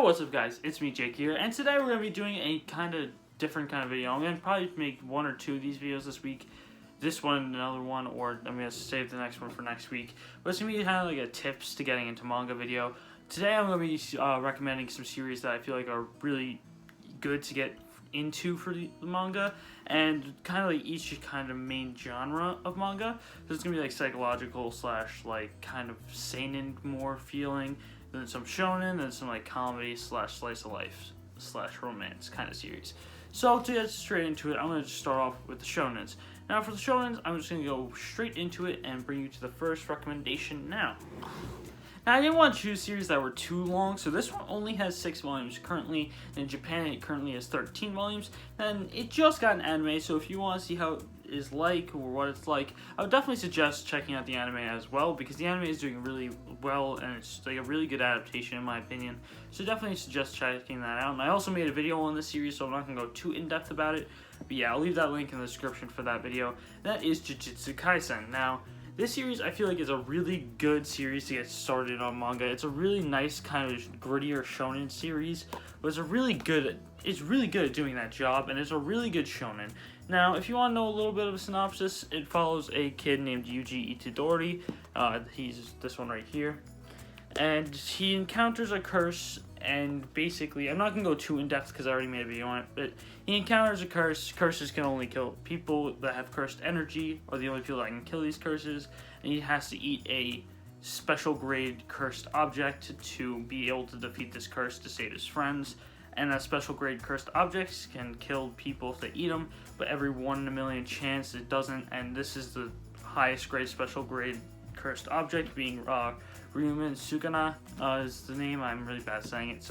what's up guys, it's me Jake here, and today we're going to be doing a kind of different kind of video. I'm going to probably make one or two of these videos this week, this one and another one, or I'm going to save the next one for next week. But it's going to be kind of like a tips to getting into manga video. Today I'm going to be recommending some series that I feel like are really good to get into for the manga, and kind of like each kind of main genre of manga. So it's going to be like psychological slash like kind of seinen more feeling, then some shonen, then some like comedy slash slice of life slash romance kind of series. So to get straight into it, I'm going to start off with the shonens. Now for the shonens, I'm just going to go straight into it and bring you to the first recommendation now. Now I didn't want to choose series that were too long, so this one only has 6 volumes currently. In Japan it currently has 13 volumes, and it just got an anime, so if you want to see how it is like or what it's like, I would definitely suggest checking out the anime as well, because the anime is doing really well and it's like a really good adaptation in my opinion. So definitely suggest checking that out. And I also made a video on this series, so I'm not going to go too in depth about it, but yeah, I'll leave that link in the description for that video. That is Jujutsu Kaisen. Now this series I feel like is a really good series to get started on manga. It's a really nice kind of grittier shonen series, but it's really good at doing that job, and it's a really good shonen. Now, if you want to know a little bit of a synopsis, it follows a kid named Yuji Itadori. He's this one right here. And he encounters a curse, and basically, I'm not going to go too in-depth because I already made a video on it, but he encounters a curse. Curses can only kill people that have cursed energy, or the only people that can kill these curses, and he has to eat a special grade cursed object to be able to defeat this curse to save his friends. And that special grade cursed objects can kill people if they eat them, but every 1 in a million chance it doesn't, and this is the highest grade special grade cursed object, being Ryumen Sugana is the name. I'm really bad saying it,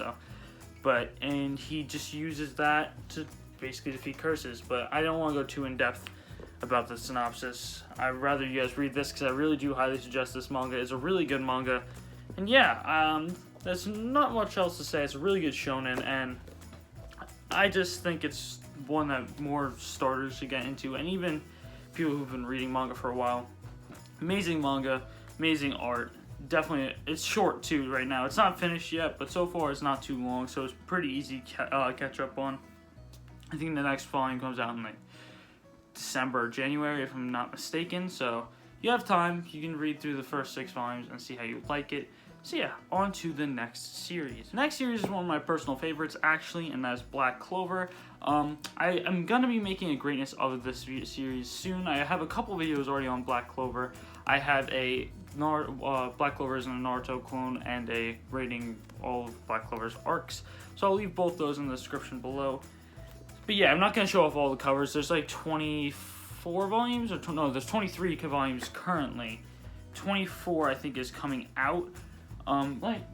and he just uses that to basically defeat curses. But I don't want to go too in depth about the synopsis. I'd rather you guys read this, because I really do highly suggest this manga. It's a really good manga, and yeah, there's not much else to say. It's a really good shonen, and I just think it's one that more starters should get into, and even people who've been reading manga for a while. Amazing manga, amazing art. Definitely, it's short too right now. It's not finished yet, but so far it's not too long, so it's pretty easy to catch up on. I think the next volume comes out in like December or January, if I'm not mistaken, so you have time. You can read through the first 6 volumes and see how you like it. So yeah, on to the next series. The next series is one of my personal favorites, actually, and that's Black Clover. I am going to be making a greatness of this series soon. I have a couple videos already on Black Clover. I have a Black Clover is in a Naruto clone, and a rating all of Black Clover's arcs. So I'll leave both those in the description below. But yeah, I'm not going to show off all the covers. There's like 24 volumes, or no, there's 23 volumes currently. 24 I think is coming out.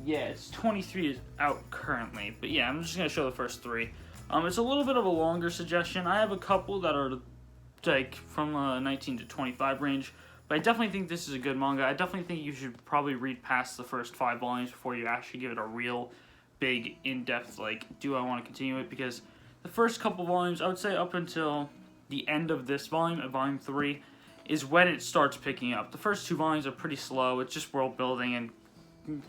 It's 23 is out currently, but yeah, I'm just gonna show the first 3. It's a little bit of a longer suggestion. I have a couple that are like from 19 to 25 range, but I definitely think this is a good manga. I definitely think you should probably read past the first 5 volumes before you actually give it a real big in-depth like, do I want to continue it? Because the first couple volumes, I would say up until the end of this volume, at volume 3, is when it starts picking up. The first 2 volumes are pretty slow. It's just world building and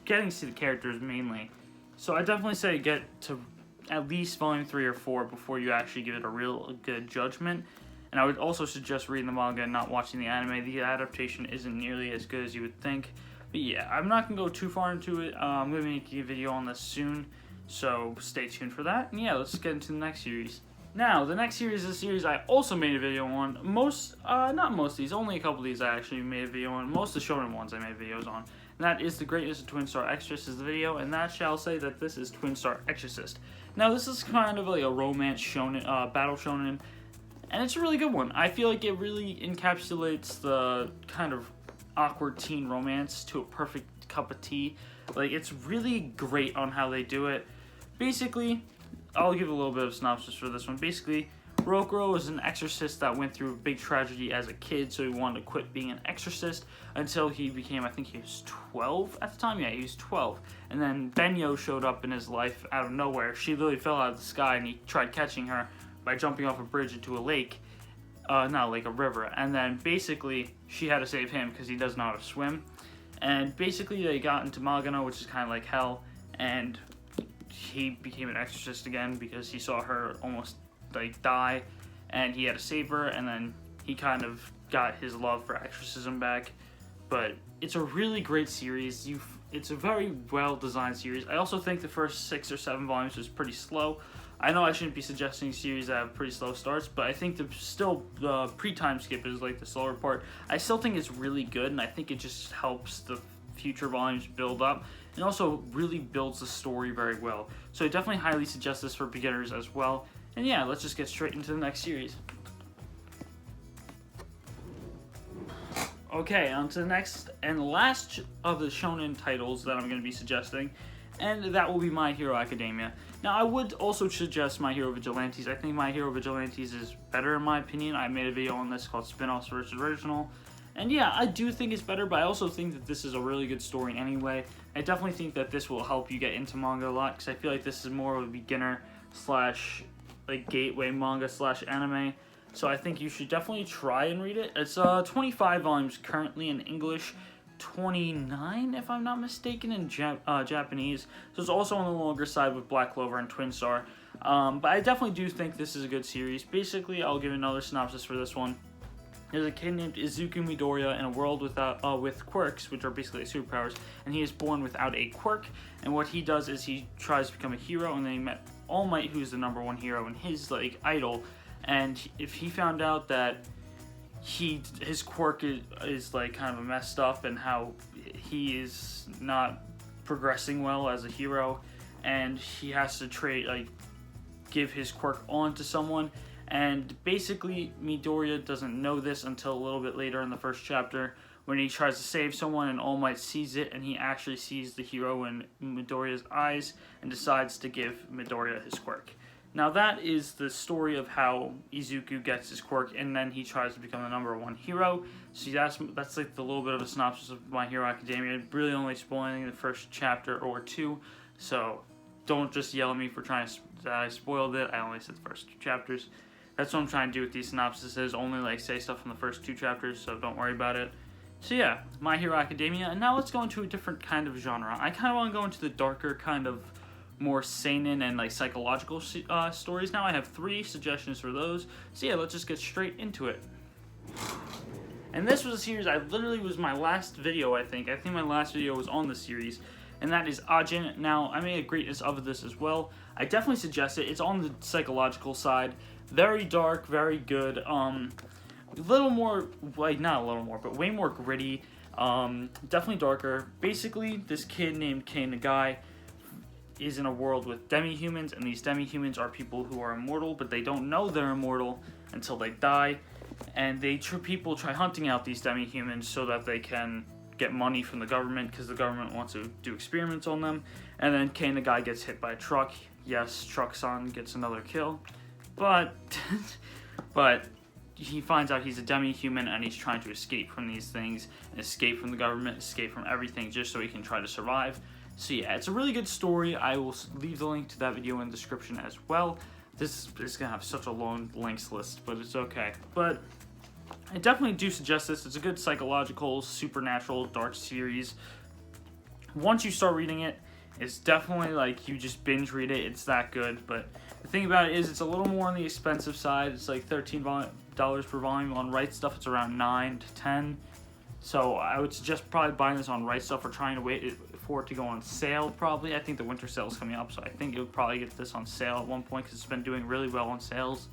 getting to see the characters mainly. So I definitely say get to at least volume 3 or 4 before you actually give it a real good judgment. And I would also suggest reading the manga and not watching the anime. The adaptation isn't nearly as good as you would think. But yeah, I'm not going to go too far into it. I'm going to be making a video on this soon, so stay tuned for that. And yeah, let's get into the next series. Now, the next series is a series I also made a video on. Not most of these, only a couple of these I actually made a video on. Most of the shonen ones I made videos on. And that is The Greatness of Twin Star Exorcist is the video, and that shall say that this is Twin Star Exorcist. Now, this is kind of like a romance shonen, battle shonen, and it's a really good one. I feel like it really encapsulates the kind of awkward teen romance to a perfect cup of tea. Like, it's really great on how they do it. Basically, I'll give a little bit of synopsis for this one. Basically, Rokuro was an exorcist that went through a big tragedy as a kid, so he wanted to quit being an exorcist until he became, I think he was 12 at the time? Yeah, he was 12. And then Benyo showed up in his life out of nowhere. She literally fell out of the sky, and he tried catching her by jumping off a bridge into a lake. Not a lake, a river. And then basically, she had to save him because he doesn't know how to swim. And basically, they got into Magano, which is kind of like hell, and he became an exorcist again because he saw her almost like die, and he had to save her, and then he kind of got his love for exorcism back. But it's a really great series. It's a very well designed series. I also think the first 6 or 7 volumes was pretty slow. I know I shouldn't be suggesting series that have pretty slow starts, but I think the pre-time skip is like the slower part. I still think it's really good, and I think it just helps the future volumes build up, and also really builds the story very well. So I definitely highly suggest this for beginners as well. And yeah, let's just get straight into the next series. Okay, on to the next and last of the shonen titles that I'm going to be suggesting, and that will be My Hero Academia. Now, I would also suggest My Hero Vigilantes. I think My Hero Vigilantes is better in my opinion. I made a video on this called Spin-Offs versus Original. And yeah, I do think it's better, but I also think that this is a really good story anyway. I definitely think that this will help you get into manga a lot, because I feel like this is more of a beginner slash like gateway manga slash anime. So I think you should definitely try and read it. It's 25 volumes currently in English, 29 if I'm not mistaken in Japanese. So it's also on the longer side with Black Clover and Twin Star. But I definitely do think this is a good series. Basically, I'll give another synopsis for this one. There's a kid named Izuku Midoriya in a world with quirks, which are basically superpowers, and he is born without a quirk. And what he does is he tries to become a hero, and then he met All Might, who's the #1 hero and his like idol. And if he found out that his quirk is like kind of messed up, and how he is not progressing well as a hero, and he has to give his quirk on to someone. And basically, Midoriya doesn't know this until a little bit later in the first chapter, when he tries to save someone and All Might sees it, and he actually sees the hero in Midoriya's eyes and decides to give Midoriya his quirk. Now that is the story of how Izuku gets his quirk, and then he tries to become the #1 hero. So that's like the little bit of a synopsis of My Hero Academia. Really only spoiling the first chapter or 2, so don't just yell at me for trying to I spoiled it. I only said the first 2 chapters. That's what I'm trying to do with these synopsises, only like say stuff from the first 2 chapters, so don't worry about it. So yeah, My Hero Academia, and now let's go into a different kind of genre. I kind of want to go into the darker kind of more seinen and like psychological stories. Now I have 3 suggestions for those. So yeah, let's just get straight into it. And this was a series was my last video, I think. I think my last video was on the series, and that is Ajin. Now, I made a greatness of this as well. I definitely suggest it. It's on the psychological side. Very dark, very good. A little more, like not a little more, but way more gritty. Definitely darker. Basically, this kid named Kei Nagai is in a world with demi-humans, and these demi-humans are people who are immortal, but they don't know they're immortal until they die. And people try hunting out these demi-humans so that they can get money from the government, because the government wants to do experiments on them. And then Kei Nagai gets hit by a truck. Yes, Truck-san gets another kill. But he finds out he's a demi-human, and he's trying to escape from these things, and escape from the government, escape from everything, just so he can try to survive. So yeah, it's a really good story. I will leave the link to that video in the description as well. This is going to have such a long links list, but it's okay. But I definitely do suggest this. It's a good psychological, supernatural, dark series. Once you start reading it, it's definitely like you just binge read it. It's that good. But the thing about it is it's a little more on the expensive side. It's like $13 per volume. On Right Stuff, it's around $9 to $10. So I would suggest probably buying this on Right Stuff, or trying to wait for it to go on sale probably. I think the winter sale is coming up, so I think you'll probably get this on sale at one point, because it's been doing really well on sales.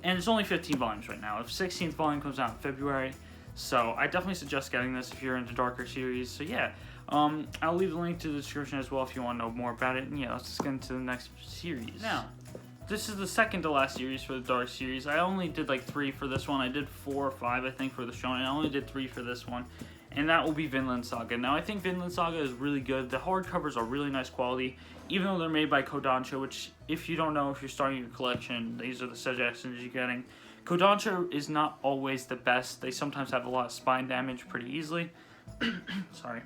And it's only 15 volumes right now. The 16th volume comes out in February, so I definitely suggest getting this if you're into darker series. So yeah, I'll leave the link to the description as well if you want to know more about it. And yeah, let's just get into the next series. Now, this is the second to last series for the dark series. I only did like 3 for this one. I did 4 or 5, I think, for the shonen. I only did 3 for this one, and that will be Vinland Saga. Now, I think Vinland Saga is really good. The hardcovers are really nice quality, even though they're made by Kodansha, which, if you don't know, if you're starting your collection, these are the suggestions you're getting. Kodansha is not always the best. They sometimes have a lot of spine damage pretty easily. Sorry.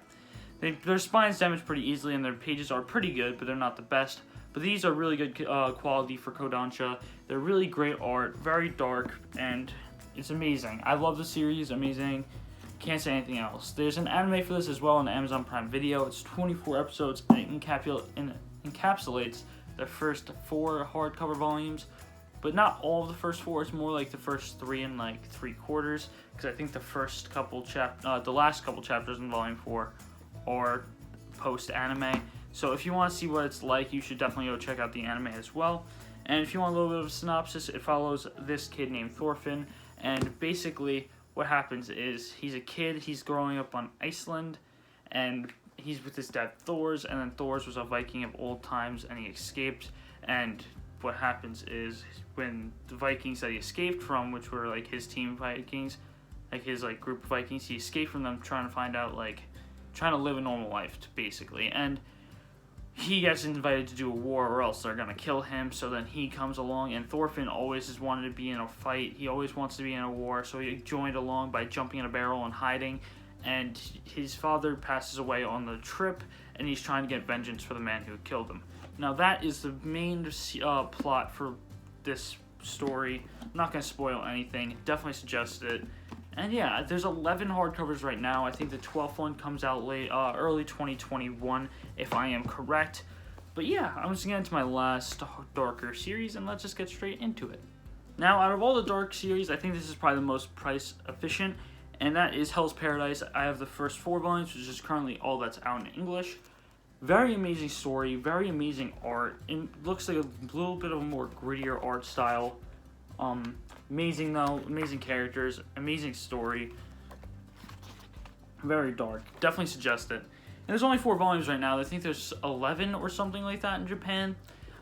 Their spine's damaged pretty easily, and their pages are pretty good, but they're not the best. But these are really good quality for Kodansha. They're really great art, very dark, and it's amazing. I love the series, amazing. Can't say anything else. There's an anime for this as well on Amazon Prime Video. It's 24 episodes, and it encapsulates the first 4 hardcover volumes, but not all of the first 4. It's more like the first 3 and like 3/4, because I think the last couple chapters in volume 4 are post-anime. So if you want to see what it's like, you should definitely go check out the anime as well. And if you want a little bit of a synopsis, it follows this kid named Thorfinn, and basically what happens is he's a kid, he's growing up on Iceland, and he's with his dad Thors, and then Thors was a Viking of old times, and he escaped, and what happens is when the Vikings that he escaped from, which were like his team Vikings, like his like group of Vikings, he escaped from them trying to find out, like, trying to live a normal life, basically, and he gets invited to do a war or else they're going to kill him, so then he comes along, and Thorfinn always has wanted to be in a fight, he always wants to be in a war, so he joined along by jumping in a barrel and hiding, and his father passes away on the trip, and he's trying to get vengeance for the man who killed him. Now that is the main plot for this story. I'm not going to spoil anything, definitely suggest it. And yeah, there's 11 hardcovers right now. I think the 12th one comes out early 2021, if I am correct. But yeah, I'm just getting into my last darker series, and let's just get straight into it. Now, out of all the dark series, I think this is probably the most price efficient, and that is Hell's Paradise. I have the first 4 volumes, which is currently all that's out in English. Very amazing story, very amazing art. It looks like a little bit of a more grittier art style. Amazing though, amazing characters, amazing story. Very dark. Definitely suggest it. And there's only 4 volumes right now. I think there's 11 or something like that in Japan.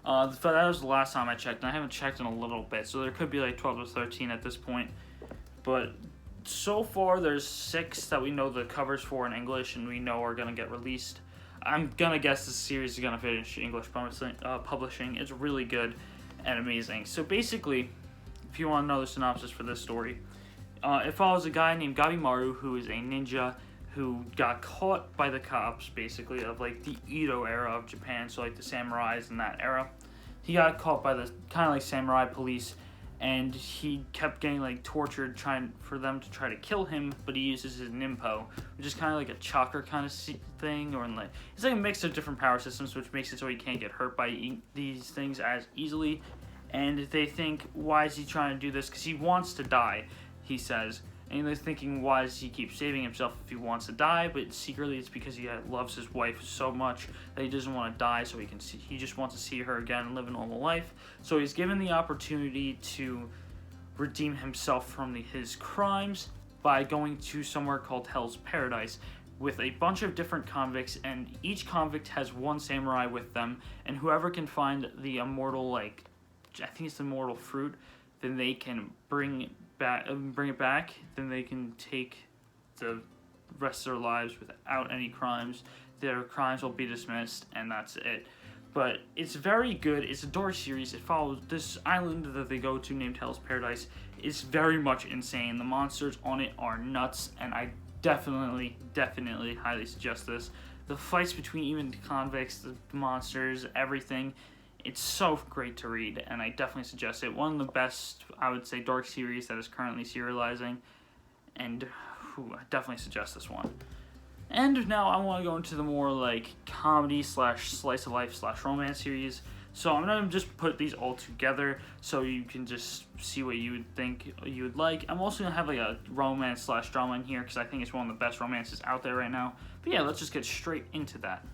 But that was the last time I checked, and I haven't checked in a little bit, so there could be like 12 or 13 at this point. But so far, there's 6 that we know the covers for in English, and we know are gonna get released. I'm gonna guess this series is gonna finish English publishing. It's really good and amazing. So basically, if you want to know the synopsis for this story, it follows a guy named Gabimaru, who is a ninja who got caught by the cops, basically, of like the Edo era of Japan, so like the samurais in that era. He got caught by the kind of like samurai police, and he kept getting like tortured trying for them to try to kill him, but he uses his ninpo, which is kind of like a chakra kind of thing, or like it's like a mix of different power systems, which makes it so he can't get hurt by these things as easily. And they think, why is he trying to do this? Because he wants to die, he says. And they're thinking, why does he keep saving himself if he wants to die? But secretly, it's because he loves his wife so much that he doesn't want to die, so he just wants to see her again and live a normal life. So he's given the opportunity to redeem himself from his crimes by going to somewhere called Hell's Paradise with a bunch of different convicts, and each convict has one samurai with them, and whoever can find the immortal, I think it's the immortal fruit, then they can bring it back, then they can take the rest of their lives without any crimes. Their crimes will be dismissed, and that's it. But it's very good. It's a dark series. It follows this island that they go to named Hell's Paradise. It's very much insane. The monsters on it are nuts, and I definitely highly suggest this. The fights between even the convicts, the monsters, everything, it's so great to read, and I definitely suggest it. One of the best, I would say, dark series that is currently serializing, and I definitely suggest this one. And now I want to go into the more like comedy / slice of life / romance series. So I'm going to just put these all together so you can just see what you would think you would like. I'm also going to have like a romance / drama in here because I think it's one of the best romances out there right now. But yeah, let's just get straight into that.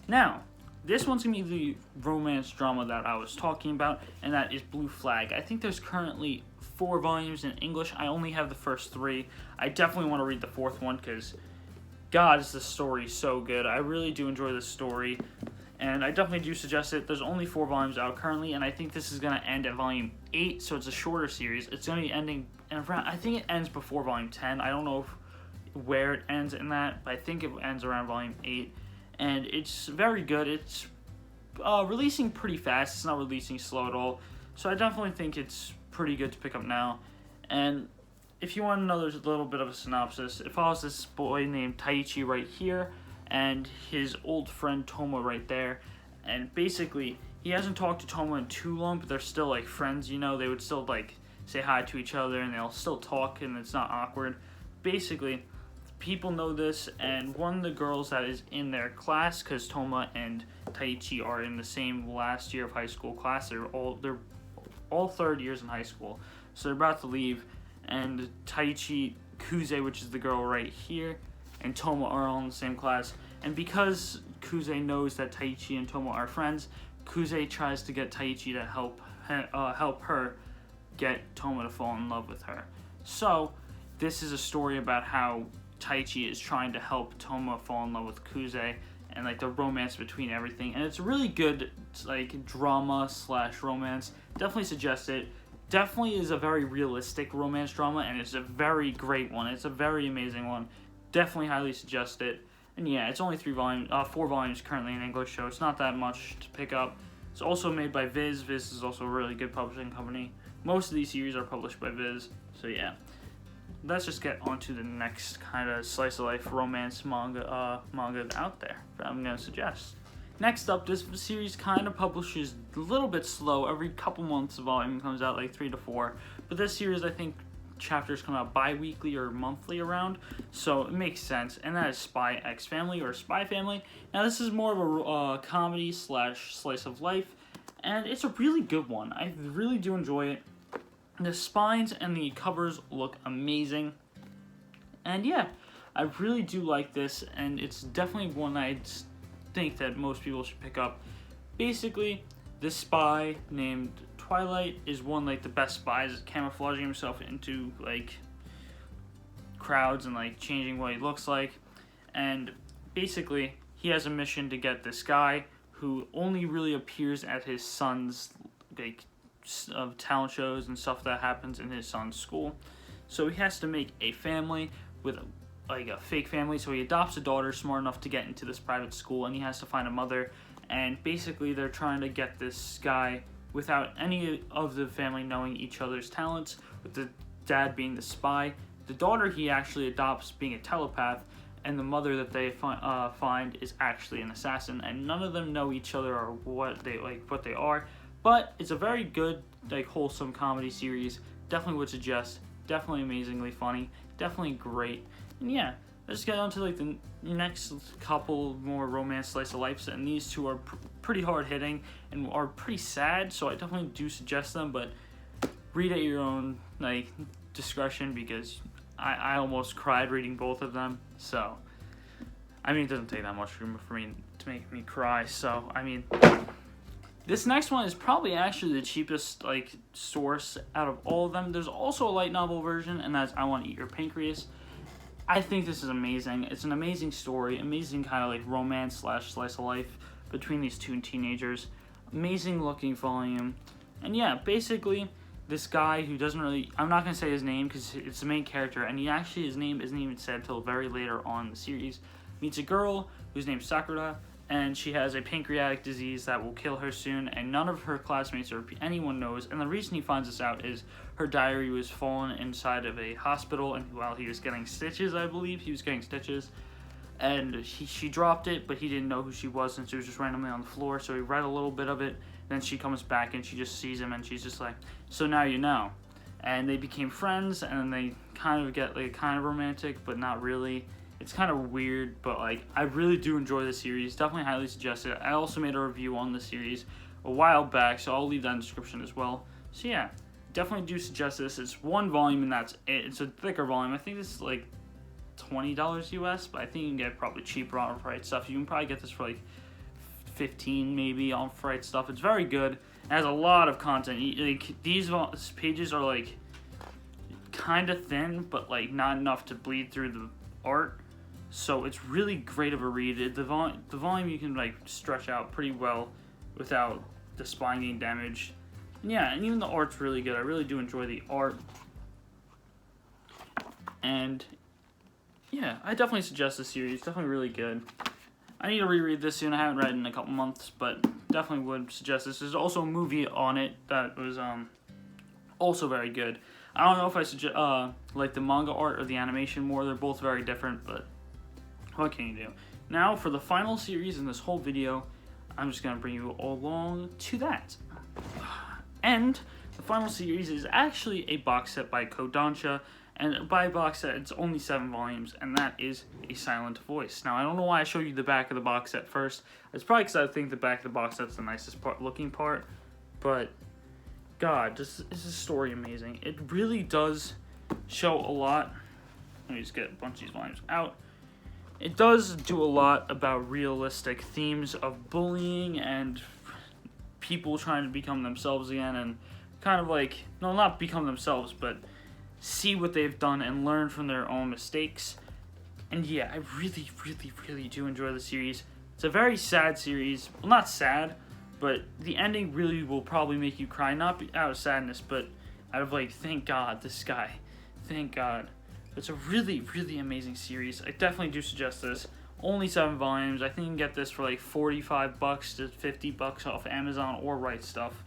Now, this one's going to be the romance drama that I was talking about, and that is Blue Flag. I think there's currently 4 volumes in English. I only have the first 3. I definitely want to read the 4th one because, God, is the story so good. I really do enjoy this story, and I definitely do suggest it. There's only 4 volumes out currently, and I think this is going to end at volume 8, so it's a shorter series. It's going to be ending, I think it ends before volume 10. I don't know where it ends in that, but I think it ends around volume 8. And it's very good. It's releasing pretty fast. It's not releasing slow at all. So I definitely think it's pretty good to pick up now. And if you want another little bit of a synopsis, it follows this boy named Taichi right here and his old friend Toma right there. And basically, he hasn't talked to Toma in too long, but they're still like friends, you know. They would still like say hi to each other and they'll still talk and it's not awkward. Basically, people know this, and one of the girls that is in their class, because Toma and Taichi are in the same last year of high school class. They're all third years in high school, so they're about to leave. And Taichi, Kuze, which is the girl right here, and Toma are all in the same class. And because Kuze knows that Taichi and Toma are friends, Kuze tries to get Taichi to help her get Toma to fall in love with her. So this is a story about how Taichi is trying to help Toma fall in love with Kuze, and like the romance between everything. And it's a really good like drama / romance. Definitely suggest it. Definitely is a very realistic romance drama, and it's a very great one. It's a very amazing one. Definitely highly suggest it. And yeah, it's only 4 volumes currently in English, so it's not that much to pick up. It's also made by Viz. Viz is also a really good publishing company. Most of these series are published by Viz, so yeah. Let's just get on to the next kind of slice of life romance manga out there that I'm gonna suggest. Next up, this series kind of publishes a little bit slow. Every couple months a volume comes out, like 3 to 4. But this series, I think chapters come out bi-weekly or monthly around, so it makes sense. And that is Spy X Family or Spy Family. Now this is more of a comedy / slice of life, and it's a really good one. I really do enjoy it. The spines and the covers look amazing, and yeah, I really do like this, and it's definitely one I think that most people should pick up. Basically, this spy named Twilight is one like the best spies, camouflaging himself into like crowds and like changing what he looks like. And basically, he has a mission to get this guy who only really appears at his son's like of talent shows and stuff that happens in his son's school. So he has to make a family with like a fake family. So he adopts a daughter smart enough to get into this private school, and he has to find a mother. And basically they're trying to get this guy without any of the family knowing each other's talents, with the dad being the spy, the daughter he actually adopts being a telepath, and the mother that they find is actually an assassin. And none of them know each other or what they are. But it's a very good, like, wholesome comedy series. Definitely would suggest. Definitely amazingly funny. Definitely great. And yeah, let's get on to like the next couple more romance slice of life. And these two are pretty hard hitting and are pretty sad. So I definitely do suggest them. But read at your own like discretion, because I almost cried reading both of them. So I mean, it doesn't take that much for me to make me cry. So I mean. This next one is probably actually the cheapest like source out of all of them. There's also a light novel version, and that's I Want to Eat Your Pancreas. I think this is amazing. It's an amazing story, amazing kind of like romance / slice of life between these two teenagers. Amazing looking volume. And yeah, basically this guy who doesn't really, I'm not going to say his name because it's the main character, and his name isn't even said till very later on in the series, meets a girl whose name's Sakura, and she has a pancreatic disease that will kill her soon, and none of her classmates or anyone knows. And the reason he finds this out is her diary was fallen inside of a hospital, and while he was getting stitches, I believe, he was getting stitches, and she dropped it, but he didn't know who she was since it was just randomly on the floor, so he read a little bit of it. Then she comes back, and she just sees him, and she's just like, so now you know. And they became friends, and they kind of get like kind of romantic, but not really. It's kind of weird, but like I really do enjoy the series. Definitely highly suggest it. I also made a review on the series a while back, so I'll leave that in the description as well. So yeah, definitely do suggest this. It's one volume, and that's it. It's a thicker volume. I think this is like $20 US, but I think you can get it probably cheaper on Fright stuff. You can probably get this for like $15 maybe on Fright stuff. It's very good. It has a lot of content. Like these pages are like kind of thin, but like not enough to bleed through the art. So it's really great of a read. The volume you can like stretch out pretty well without the spine getting damaged. And yeah, and even the art's really good. I really do enjoy the art. And yeah, I definitely suggest this series. Definitely really good. I need to reread this soon. I haven't read it in a couple months, but definitely would suggest this. There's also a movie on it that was also very good. I don't know if I suggest like the manga art or the animation more. They're both very different, but what can you do? Now for the final series in this whole video, I'm just gonna bring you along to that. And the final series is actually a box set by Kodansha, And by box set, it's only 7 volumes, and that is A Silent Voice. Now, I don't know why I showed you the back of the box set first. It's probably because I think the back of the box set's the nicest looking part. But, God, this is a story amazing. It really does show a lot. Let me just get a bunch of these volumes out. It does do a lot about realistic themes of bullying and people trying to become themselves again, and kind of like, no, not become themselves, but see what they've done and learn from their own mistakes. And yeah, I really, really, really do enjoy the series. It's a very sad series. Well, not sad, but the ending really will probably make you cry. Not out of sadness, but out of like, thank God, this guy. Thank God. It's a really, really amazing series. I definitely do suggest this. Only 7 volumes. I think you can get this for like $45 to $50 off Amazon or Right Stuff.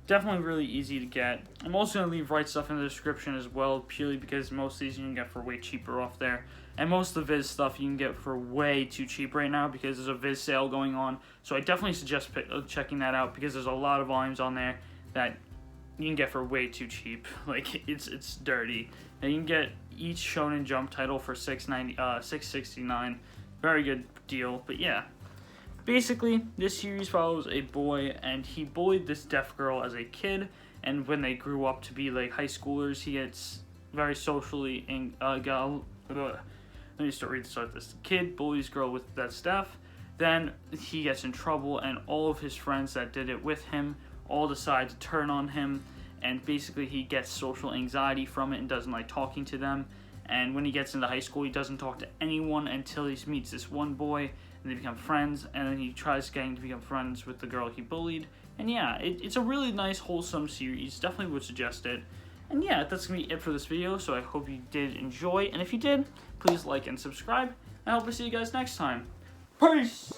Definitely really easy to get. I'm also going to leave Right Stuff in the description as well, purely because most of these you can get for way cheaper off there. And most of the Viz stuff you can get for way too cheap right now because there's a Viz sale going on. So I definitely suggest checking that out because there's a lot of volumes on there that you can get for way too cheap. Like, it's dirty. And you can get each Shonen Jump title for $6.69. Very good deal. But yeah. Basically, this series follows a boy, and he bullied this deaf girl as a kid, and when they grew up to be like high schoolers, he gets very socially let me start reading this. The kid bullies girl that's deaf, then he gets in trouble, and all of his friends that did it with him all decide to turn on him, and basically he gets social anxiety from it and doesn't like talking to them. And when he gets into high school, he doesn't talk to anyone until he meets this one boy, and they become friends, and then he tries getting to become friends with the girl he bullied. And yeah, it's a really nice, wholesome series. Definitely would suggest it. And yeah, that's going to be it for this video, so I hope you did enjoy. And if you did, please like and subscribe. I hope to see you guys next time. Peace!